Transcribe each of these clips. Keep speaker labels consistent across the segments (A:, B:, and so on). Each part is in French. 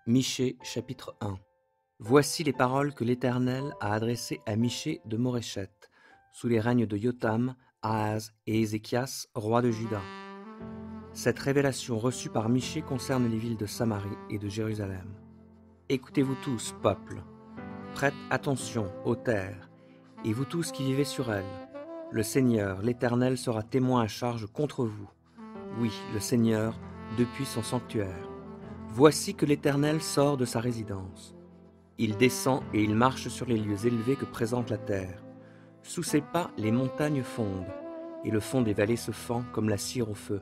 A: Michée chapitre 1. Voici les paroles que l'Éternel a adressées à Michée de Moréchet, sous les règnes de Yotam, Ahaz et Ézéchias, rois de Juda. Cette révélation reçue par Michée concerne les villes de Samarie et de Jérusalem. Écoutez-vous tous, peuple, prête attention aux terres, et vous tous qui vivez sur elles. Le Seigneur, l'Éternel, sera témoin à charge contre vous. Oui, le Seigneur, depuis son sanctuaire. Voici que l'Éternel sort de sa résidence. Il descend et il marche sur les lieux élevés que présente la terre. Sous ses pas, les montagnes fondent, et le fond des vallées se fend comme la cire au feu,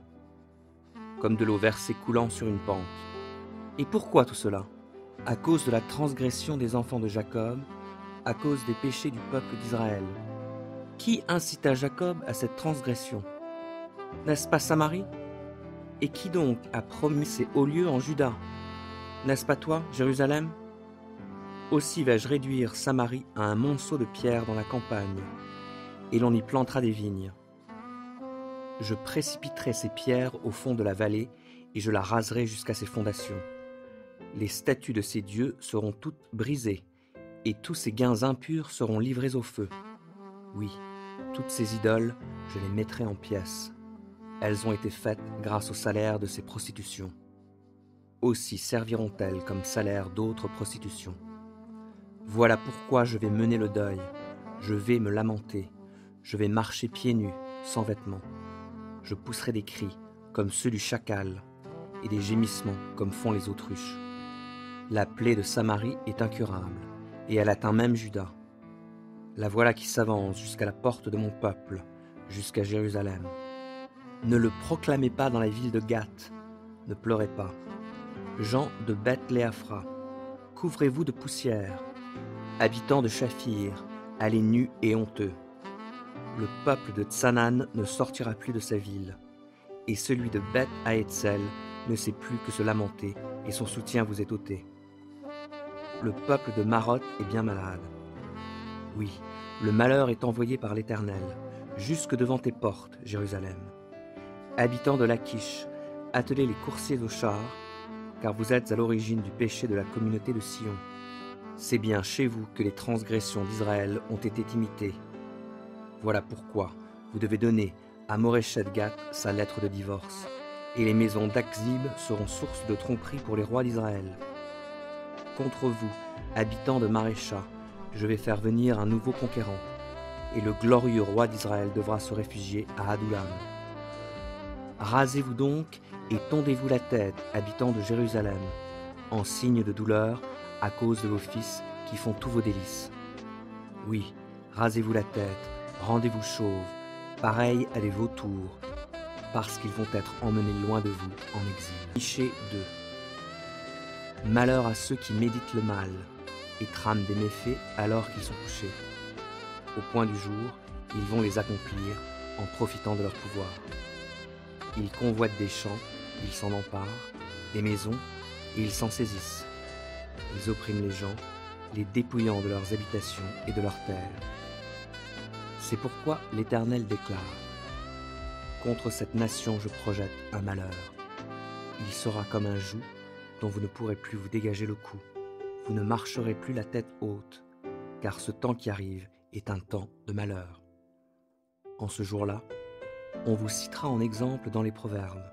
A: comme de l'eau versée coulant sur une pente. Et pourquoi tout cela? À cause de la transgression des enfants de Jacob, à cause des péchés du peuple d'Israël. Qui incita Jacob à cette transgression? N'est-ce pas Samarie? Et qui donc a promis ces hauts lieux en Juda? N'est-ce pas toi, Jérusalem? Aussi vais-je réduire Samarie à un monceau de pierres dans la campagne, et l'on y plantera des vignes. Je précipiterai ces pierres au fond de la vallée, et je la raserai jusqu'à ses fondations. Les statues de ces dieux seront toutes brisées, et tous ces gains impurs seront livrés au feu. Oui, toutes ces idoles, je les mettrai en pièces. Elles ont été faites grâce au salaire de ces prostitutions. Aussi serviront-elles comme salaire d'autres prostitutions. Voilà pourquoi je vais mener le deuil, je vais me lamenter, je vais marcher pieds nus, sans vêtements. Je pousserai des cris comme ceux du chacal, et des gémissements comme font les autruches. La plaie de Samarie est incurable, et elle atteint même Juda. La voilà qui s'avance jusqu'à la porte de mon peuple, jusqu'à Jérusalem. Ne le proclamez pas dans la ville de Gath, ne pleurez pas. Gens de Beth-Léaphra, couvrez-vous de poussière. Habitants de Shaphir, allez nus et honteux. Le peuple de Tsanan ne sortira plus de sa ville, et celui de Beth-Haetzel ne sait plus que se lamenter, et son soutien vous est ôté. Le peuple de Maroth est bien malade. Oui, le malheur est envoyé par l'Éternel, jusque devant tes portes, Jérusalem. Habitants de Lachish, attelez les coursiers aux chars, car vous êtes à l'origine du péché de la communauté de Sion. C'est bien chez vous que les transgressions d'Israël ont été imitées. Voilà pourquoi vous devez donner à Moréchet-Gath sa lettre de divorce, et les maisons d'Akzib seront source de tromperie pour les rois d'Israël. Contre vous, habitants de Marécha, je vais faire venir un nouveau conquérant, et le glorieux roi d'Israël devra se réfugier à Adullam. Rasez-vous donc et tondez-vous la tête, habitants de Jérusalem, en signe de douleur à cause de vos fils qui font tous vos délices. Oui, rasez-vous la tête, rendez-vous chauves, pareils à des vautours, parce qu'ils vont être emmenés loin de vous en exil. Michée 2. Malheur à ceux qui méditent le mal et trament des méfaits alors qu'ils sont couchés. Au point du jour, ils vont les accomplir en profitant de leur pouvoir. Ils convoitent des champs, ils s'en emparent, des maisons, et ils s'en saisissent. Ils oppriment les gens, les dépouillant de leurs habitations et de leurs terres. C'est pourquoi l'Éternel déclare : contre cette nation je projette un malheur. Il sera comme un joug dont vous ne pourrez plus vous dégager le cou. Vous ne marcherez plus la tête haute, car ce temps qui arrive est un temps de malheur. En ce jour-là, on vous citera en exemple dans les proverbes.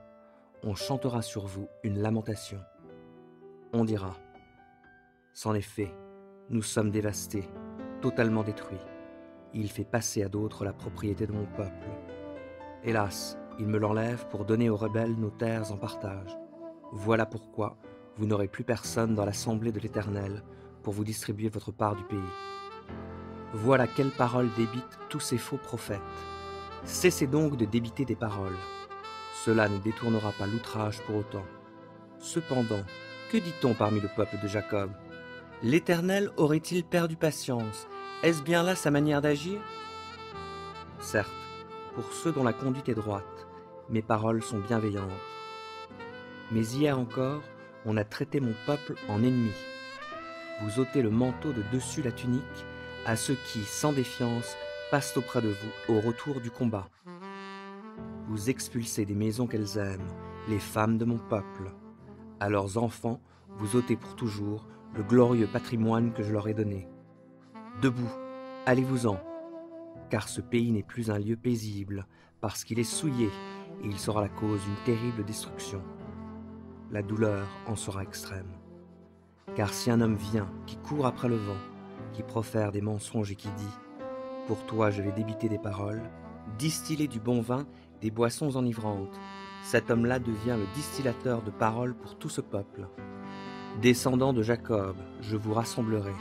A: On chantera sur vous une lamentation. On dira : c'en est fait, nous sommes dévastés, totalement détruits. Il fait passer à d'autres la propriété de mon peuple. Hélas, il me l'enlève pour donner aux rebelles nos terres en partage. Voilà pourquoi vous n'aurez plus personne dans l'assemblée de l'Éternel pour vous distribuer votre part du pays. Voilà quelles paroles débitent tous ces faux prophètes. Cessez donc de débiter des paroles. Cela ne détournera pas l'outrage pour autant. Cependant, que dit-on parmi le peuple de Jacob? L'Éternel aurait-il perdu patience? Est-ce bien là sa manière d'agir? Certes, pour ceux dont la conduite est droite, mes paroles sont bienveillantes. Mais hier encore, on a traité mon peuple en ennemi. Vous ôtez le manteau de dessus la tunique à ceux qui, sans défiance, passent auprès de vous au retour du combat. Vous expulsez des maisons qu'elles aiment, les femmes de mon peuple. À leurs enfants, vous ôtez pour toujours le glorieux patrimoine que je leur ai donné. Debout, allez-vous-en, car ce pays n'est plus un lieu paisible, parce qu'il est souillé, et il sera la cause d'une terrible destruction. La douleur en sera extrême. Car si un homme vient, qui court après le vent, qui profère des mensonges et qui dit « Pour toi je vais débiter des paroles », distiller du bon vin, des boissons enivrantes, cet homme-là devient le distillateur de paroles pour tout ce peuple. Descendants de Jacob, je vous rassemblerai,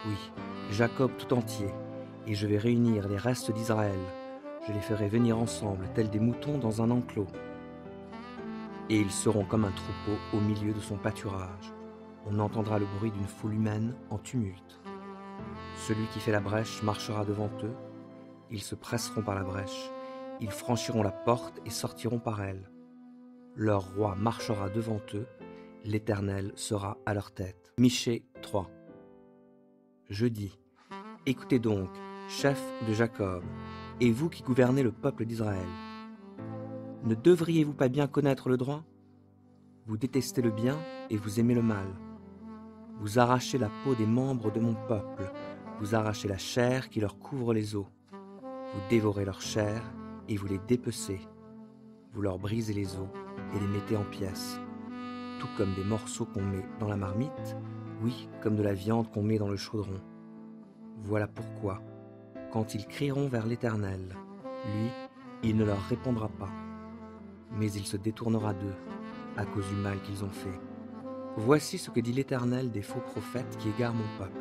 A: oui, Jacob tout entier, et je vais réunir les restes d'Israël. Je les ferai venir ensemble, tels des moutons dans un enclos. Et ils seront comme un troupeau au milieu de son pâturage. On entendra le bruit d'une foule humaine en tumulte. Celui qui fait la brèche marchera devant eux. Ils se presseront par la brèche. Ils franchiront la porte et sortiront par elle. Leur roi marchera devant eux. L'Éternel sera à leur tête. Michée 3. Je dis, écoutez donc, chefs de Jacob, et vous qui gouvernez le peuple d'Israël. Ne devriez-vous pas bien connaître le droit? Vous détestez le bien et vous aimez le mal. Vous arrachez la peau des membres de mon peuple, vous arrachez la chair qui leur couvre les os. Vous dévorez leur chair et vous les dépecez. Vous leur brisez les os et les mettez en pièces, tout comme des morceaux qu'on met dans la marmite, oui, comme de la viande qu'on met dans le chaudron. Voilà pourquoi, quand ils crieront vers l'Éternel, lui, il ne leur répondra pas, mais il se détournera d'eux, à cause du mal qu'ils ont fait. Voici ce que dit l'Éternel des faux prophètes qui égarent mon peuple.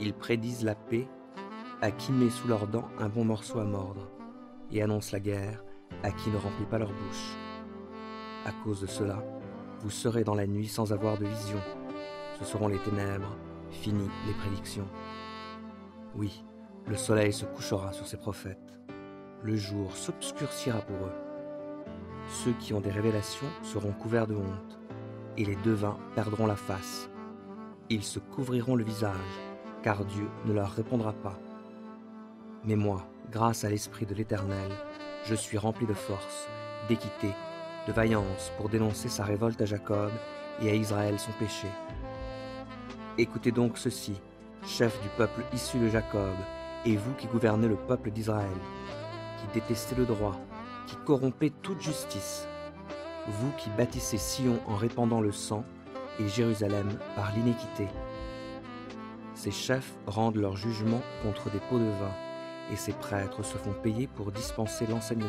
A: Ils prédisent la paix à qui met sous leurs dents un bon morceau à mordre, et annoncent la guerre à qui ne remplit pas leur bouche. À cause de cela, vous serez dans la nuit sans avoir de vision. Ce seront les ténèbres, finies les prédictions. Oui, le soleil se couchera sur ces prophètes. Le jour s'obscurcira pour eux. Ceux qui ont des révélations seront couverts de honte, et les devins perdront la face. Ils se couvriront le visage, car Dieu ne leur répondra pas. Mais moi, grâce à l'Esprit de l'Éternel, je suis rempli de force, d'équité, de vaillance pour dénoncer sa révolte à Jacob et à Israël son péché. Écoutez donc ceci, chefs du peuple issu de Jacob, et vous qui gouvernez le peuple d'Israël, qui détestez le droit, qui corrompez toute justice, vous qui bâtissez Sion en répandant le sang et Jérusalem par l'iniquité. Ces chefs rendent leur jugement contre des pots de vin, et ces prêtres se font payer pour dispenser l'enseignement,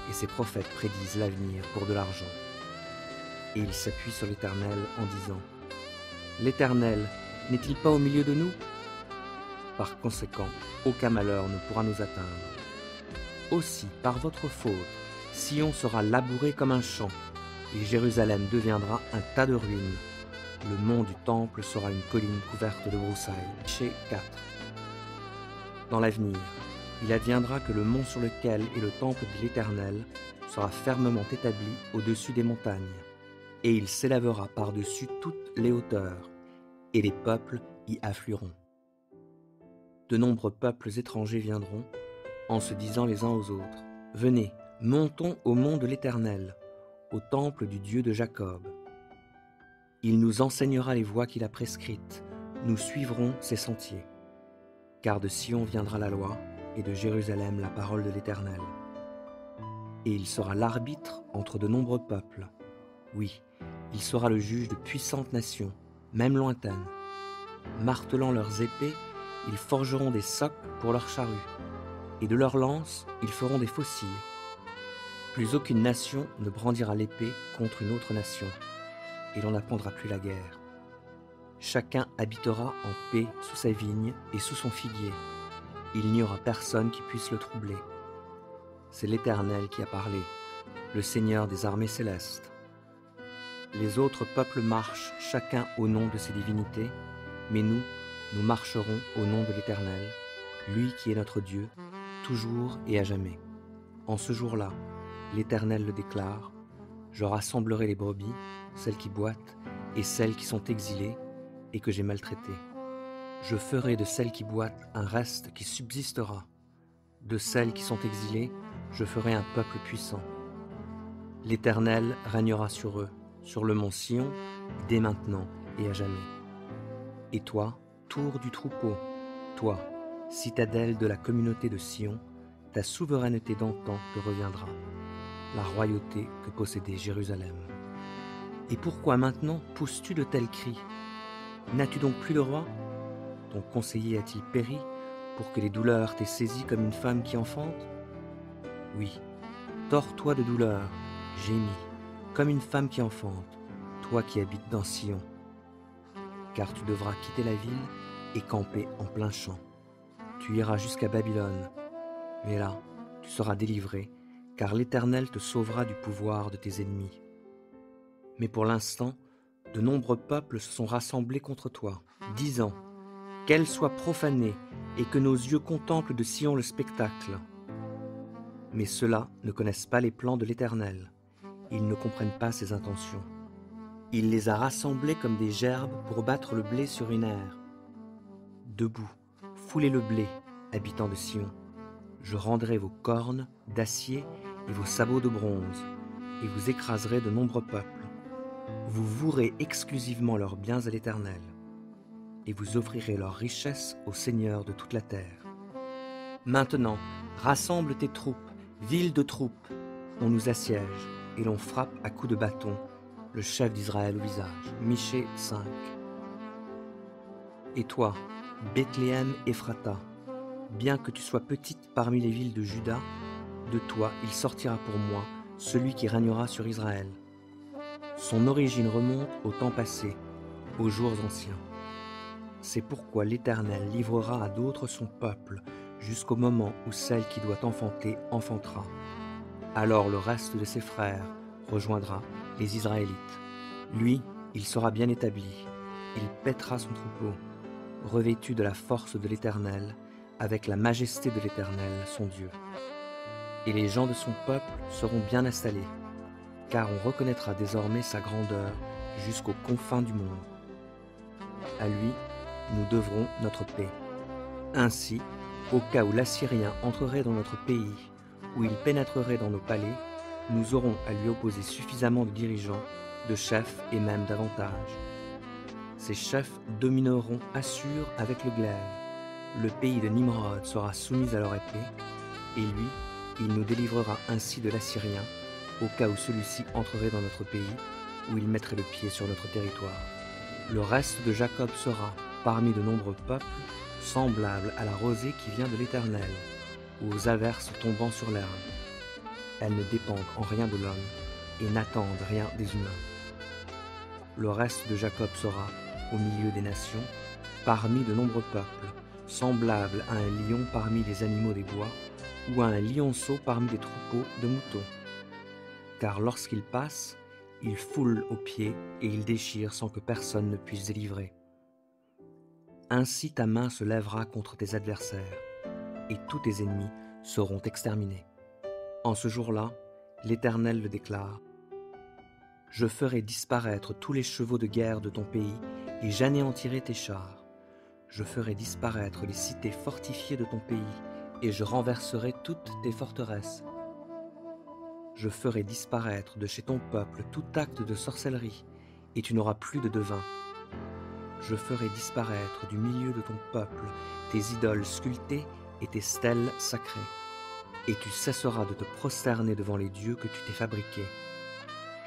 A: et ces prophètes prédisent l'avenir pour de l'argent. Et ils s'appuient sur l'Éternel en disant « L'Éternel n'est-il pas au milieu de nous ?» Par conséquent, aucun malheur ne pourra nous atteindre. Aussi, par votre faute, Sion sera labouré comme un champ, et Jérusalem deviendra un tas de ruines. Le mont du temple sera une colline couverte de broussailles. Michée 4. Dans l'avenir, il adviendra que le mont sur lequel est le temple de l'Éternel sera fermement établi au-dessus des montagnes, et il s'élèvera par-dessus toutes les hauteurs, et les peuples y afflueront. De nombreux peuples étrangers viendront, en se disant les uns aux autres, « Venez, montons au mont de l'Éternel, au temple du Dieu de Jacob. Il nous enseignera les voies qu'il a prescrites, nous suivrons ses sentiers. Car de Sion viendra la loi, et de Jérusalem la parole de l'Éternel. Et il sera l'arbitre entre de nombreux peuples. Oui, il sera le juge de puissantes nations, même lointaines. Martelant leurs épées, ils forgeront des socs pour leurs charrues, et de leurs lances, ils feront des faucilles. Plus aucune nation ne brandira l'épée contre une autre nation, et l'on n'apprendra plus la guerre. Chacun habitera en paix sous sa vigne et sous son figuier. Il n'y aura personne qui puisse le troubler. C'est l'Éternel qui a parlé, le Seigneur des armées célestes. Les autres peuples marchent chacun au nom de ses divinités, mais nous marcherons au nom de l'Éternel, lui qui est notre Dieu, toujours et à jamais. En ce jour-là, l'Éternel le déclare, je rassemblerai les brebis, celles qui boitent et celles qui sont exilées et que j'ai maltraitées. Je ferai de celles qui boitent un reste qui subsistera. De celles qui sont exilées, je ferai un peuple puissant. L'Éternel régnera sur eux, sur le mont Sion, dès maintenant et à jamais. Et toi, tour du troupeau, toi, citadelle de la communauté de Sion, ta souveraineté d'antan te reviendra, la royauté que possédait Jérusalem. Et pourquoi maintenant pousses-tu de tels cris? N'as-tu donc plus de roi? Ton conseiller a-t-il péri pour que les douleurs t'aient saisi comme une femme qui enfante? Oui, tords-toi de douleur, gémis, comme une femme qui enfante, toi qui habites dans Sion. Car tu devras quitter la ville et camper en plein champ. Tu iras jusqu'à Babylone, mais là, tu seras délivré, car l'Éternel te sauvera du pouvoir de tes ennemis. Mais pour l'instant, de nombreux peuples se sont rassemblés contre toi, disant « Qu'elle soit profanée et que nos yeux contemplent de Sion le spectacle. » Mais ceux-là ne connaissent pas les plans de l'Éternel, ils ne comprennent pas ses intentions. Il les a rassemblés comme des gerbes pour battre le blé sur une aire. Debout, foulez le blé, habitants de Sion. Je rendrai vos cornes d'acier et vos sabots de bronze, et vous écraserez de nombreux peuples. Vous vouerez exclusivement leurs biens à l'Éternel, et vous offrirez leurs richesses au Seigneur de toute la terre. Maintenant, rassemble tes troupes, ville de troupes. On nous assiège, et l'on frappe à coups de bâton le chef d'Israël au visage. Michée 5. Et toi, Bethléem Ephrata, bien que tu sois petite parmi les villes de Juda, de toi il sortira pour moi celui qui régnera sur Israël. Son origine remonte au temps passé, aux jours anciens. C'est pourquoi l'Éternel livrera à d'autres son peuple, jusqu'au moment où celle qui doit enfanter enfantera. Alors le reste de ses frères rejoindra les Israélites. Lui, il sera bien établi, il paîtra son troupeau, revêtu de la force de l'Éternel, avec la majesté de l'Éternel, son Dieu. Et les gens de son peuple seront bien installés, car on reconnaîtra désormais sa grandeur jusqu'aux confins du monde. À lui, nous devrons notre paix. Ainsi, au cas où l'Assyrien entrerait dans notre pays, où il pénétrerait dans nos palais, nous aurons à lui opposer suffisamment de dirigeants, de chefs et même davantage. Ces chefs domineront Assur avec le glaive. Le pays de Nimrod sera soumis à leur épée, et lui, il nous délivrera ainsi de l'Assyrien, au cas où celui-ci entrerait dans notre pays, où il mettrait le pied sur notre territoire. Le reste de Jacob sera, parmi de nombreux peuples, semblable à la rosée qui vient de l'Éternel, ou aux averses tombant sur l'herbe. Elles ne dépendent en rien de l'homme, et n'attendent rien des humains. Le reste de Jacob sera, au milieu des nations, parmi de nombreux peuples, semblable à un lion parmi les animaux des bois, ou à un lionceau parmi des troupeaux de moutons. Car lorsqu'il passe, il foule aux pieds et il déchire sans que personne ne puisse délivrer. Ainsi ta main se lèvera contre tes adversaires, et tous tes ennemis seront exterminés. En ce jour-là, l'Éternel le déclare. Je ferai disparaître tous les chevaux de guerre de ton pays, et j'anéantirai tes chars. Je ferai disparaître les cités fortifiées de ton pays, et je renverserai toutes tes forteresses. Je ferai disparaître de chez ton peuple tout acte de sorcellerie, et tu n'auras plus de devin. Je ferai disparaître du milieu de ton peuple tes idoles sculptées et tes stèles sacrées, et tu cesseras de te prosterner devant les dieux que tu t'es fabriqués.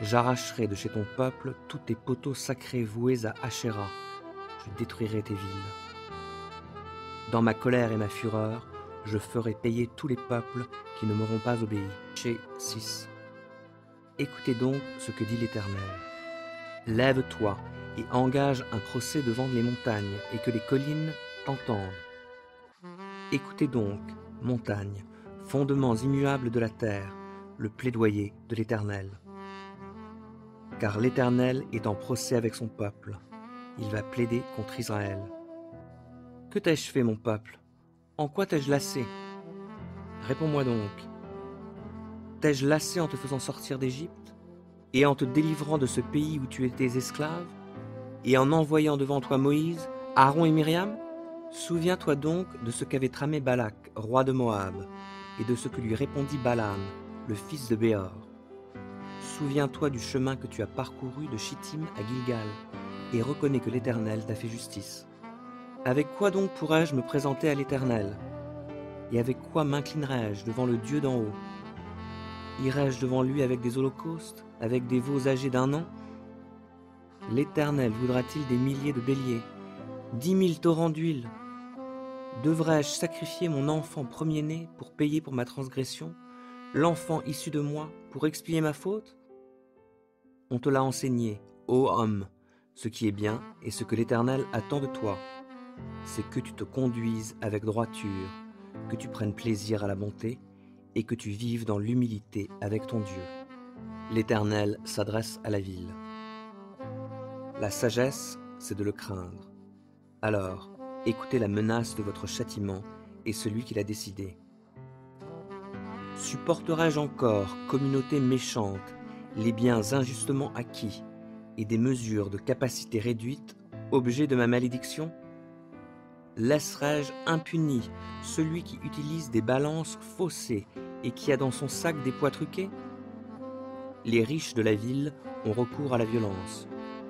A: J'arracherai de chez ton peuple tous tes poteaux sacrés voués à Ashéra, je détruirai tes villes. Dans ma colère et ma fureur, je ferai payer tous les peuples qui ne m'auront pas obéi. Michée 6. Écoutez donc ce que dit l'Éternel. Lève-toi et engage un procès devant les montagnes et que les collines t'entendent. Écoutez donc, montagnes, fondements immuables de la terre, le plaidoyer de l'Éternel. Car l'Éternel est en procès avec son peuple. Il va plaider contre Israël. Que t'ai-je fait, mon peuple? En quoi t'ai-je lassé? Réponds-moi donc. T'ai-je lassé en te faisant sortir d'Égypte, et en te délivrant de ce pays où tu étais esclave, et en envoyant devant toi Moïse, Aaron et Myriam? Souviens-toi donc de ce qu'avait tramé Balak, roi de Moab, et de ce que lui répondit Balaam, le fils de Béor. Souviens-toi du chemin que tu as parcouru de Chittim à Gilgal, et reconnais que l'Éternel t'a fait justice. Avec quoi donc pourrais-je me présenter à l'Éternel? Et avec quoi m'inclinerai-je devant le Dieu d'en haut? Irai-je devant lui avec des holocaustes, avec des veaux âgés d'1 an? L'Éternel voudra-t-il des milliers de béliers, 10 000 torrents d'huile? Devrais-je sacrifier mon enfant premier-né pour payer pour ma transgression, l'enfant issu de moi pour expier ma faute? On te l'a enseigné, ô homme, ce qui est bien et ce que l'Éternel attend de toi, c'est que tu te conduises avec droiture, que tu prennes plaisir à la bonté et que tu vives dans l'humilité avec ton Dieu. L'Éternel s'adresse à la ville. La sagesse, c'est de le craindre. Alors, écoutez la menace de votre châtiment et celui qui l'a décidé. Supporterai-je encore, communauté méchante, les biens injustement acquis et des mesures de capacité réduite, objet de ma malédiction? Laisserai-je impuni celui qui utilise des balances faussées et qui a dans son sac des poids truqués? Les riches de la ville ont recours à la violence.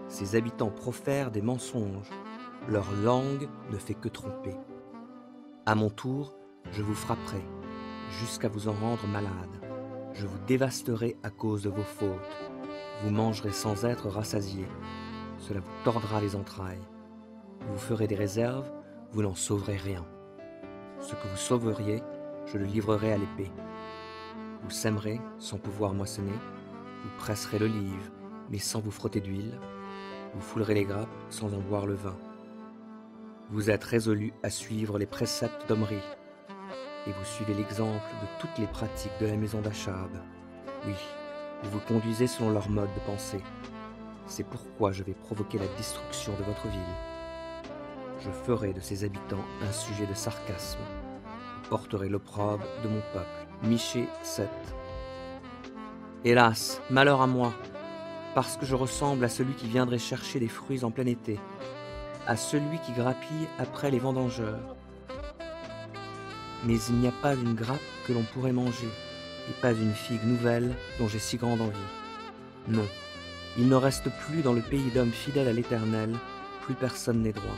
A: Ses habitants profèrent des mensonges. Leur langue ne fait que tromper. À mon tour, je vous frapperai, jusqu'à vous en rendre malade. Je vous dévasterai à cause de vos fautes. Vous mangerez sans être rassasiés. Cela vous tordra les entrailles. Vous ferez des réserves, vous n'en sauverez rien. Ce que vous sauveriez, je le livrerai à l'épée. Vous sèmerez sans pouvoir moissonner. Vous presserez l'olive, mais sans vous frotter d'huile. Vous foulerez les grappes sans en boire le vin. Vous êtes résolus à suivre les préceptes d'Omri, et vous suivez l'exemple de toutes les pratiques de la maison d'Achab. Oui, vous vous conduisez selon leur mode de pensée. C'est pourquoi je vais provoquer la destruction de votre ville. Je ferai de ses habitants un sujet de sarcasme. Je porterai l'opprobre de mon peuple. Michée 7. Hélas, malheur à moi, parce que je ressemble à celui qui viendrait chercher des fruits en plein été, à celui qui grappille après les vendangeurs. Mais il n'y a pas une grappe que l'on pourrait manger, et pas une figue nouvelle dont j'ai si grande envie. Non, il ne reste plus dans le pays d'hommes fidèles à l'Éternel, plus personne n'est droit.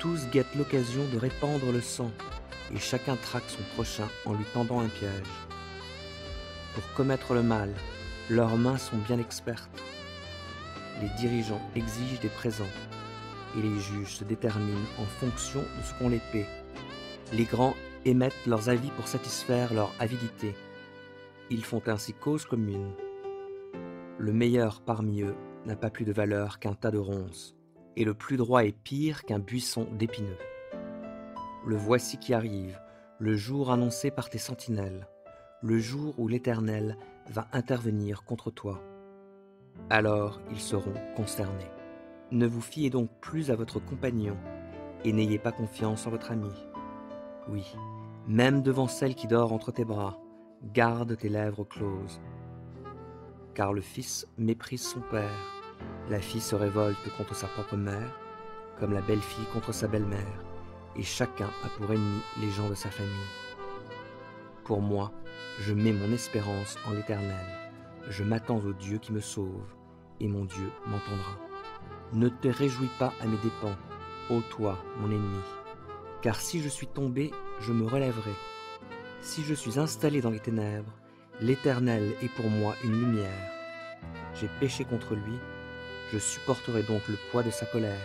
A: Tous guettent l'occasion de répandre le sang, et chacun traque son prochain en lui tendant un piège. Pour commettre le mal, leurs mains sont bien expertes. Les dirigeants exigent des présents, et les juges se déterminent en fonction de ce qu'on les paie. Les grands émettent leurs avis pour satisfaire leur avidité. Ils font ainsi cause commune. Le meilleur parmi eux n'a pas plus de valeur qu'un tas de ronces, et le plus droit est pire qu'un buisson d'épineux. Le voici qui arrive, le jour annoncé par tes sentinelles, le jour où l'Éternel va intervenir contre toi. Alors ils seront consternés. Ne vous fiez donc plus à votre compagnon, et n'ayez pas confiance en votre ami. Oui, même devant celle qui dort entre tes bras, garde tes lèvres closes. Car le fils méprise son père, la fille se révolte contre sa propre mère, comme la belle-fille contre sa belle-mère, et chacun a pour ennemi les gens de sa famille. Pour moi, je mets mon espérance en l'Éternel. Je m'attends au Dieu qui me sauve, et mon Dieu m'entendra. Ne te réjouis pas à mes dépens, ô toi, mon ennemi. Car si je suis tombé, je me relèverai. Si je suis installé dans les ténèbres, l'Éternel est pour moi une lumière. J'ai péché contre lui, je supporterai donc le poids de sa colère,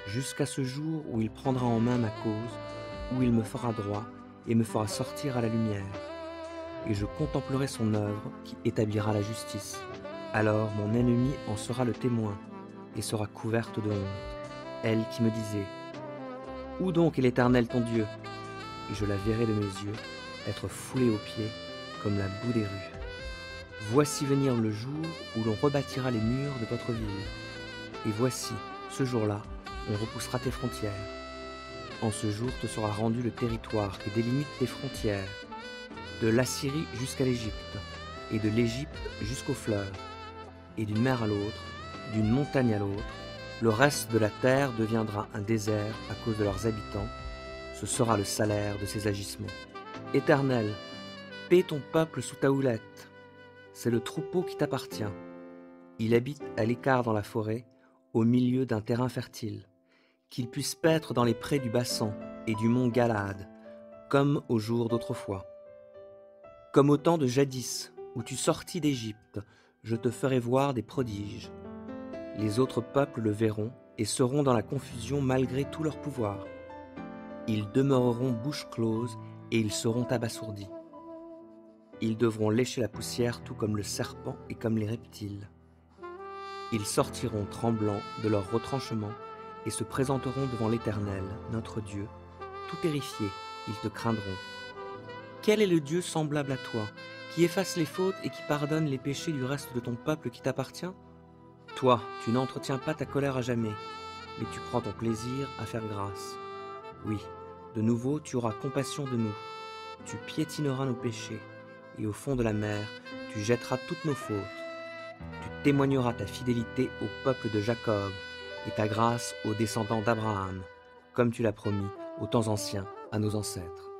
A: jusqu'à ce jour où il prendra en main ma cause, où il me fera droit et me fera sortir à la lumière. Et je contemplerai son œuvre qui établira la justice. Alors mon ennemi en sera le témoin et sera couverte de honte. Elle qui me disait « Où donc est l'Éternel ton Dieu ?» Et je la verrai de mes yeux, être foulée aux pieds comme la boue des rues. Voici venir le jour où l'on rebâtira les murs de votre ville. Et voici, ce jour-là, on repoussera tes frontières. En ce jour te sera rendu le territoire qui délimite tes frontières, de l'Assyrie jusqu'à l'Égypte, et de l'Égypte jusqu'au fleuve, et d'une mer à l'autre, d'une montagne à l'autre. Le reste de la terre deviendra un désert à cause de leurs habitants. Ce sera le salaire de ces agissements. Éternel, paie ton peuple sous ta houlette. c'est le troupeau qui t'appartient. Il habite à l'écart dans la forêt, au milieu d'un terrain fertile. Qu'il puisse paître dans les prés du Bassan et du mont Galaad, comme aux jours d'autrefois. Comme au temps de jadis, où tu sortis d'Égypte, je te ferai voir des prodiges. Les autres peuples le verront et seront dans la confusion malgré tout leur pouvoir. Ils demeureront bouche close et ils seront abasourdis. Ils devront lécher la poussière tout comme le serpent et comme les reptiles. Ils sortiront tremblants de leur retranchement et se présenteront devant l'Éternel, notre Dieu. Tout terrifiés, ils te craindront. Quel est le Dieu semblable à toi, qui efface les fautes et qui pardonne les péchés du reste de ton peuple qui t'appartient? Toi, tu n'entretiens pas ta colère à jamais, mais tu prends ton plaisir à faire grâce. Oui, de nouveau tu auras compassion de nous. Tu piétineras nos péchés, et au fond de la mer, tu jetteras toutes nos fautes. Tu témoigneras ta fidélité au peuple de Jacob, et ta grâce aux descendants d'Abraham, comme tu l'as promis aux temps anciens à nos ancêtres.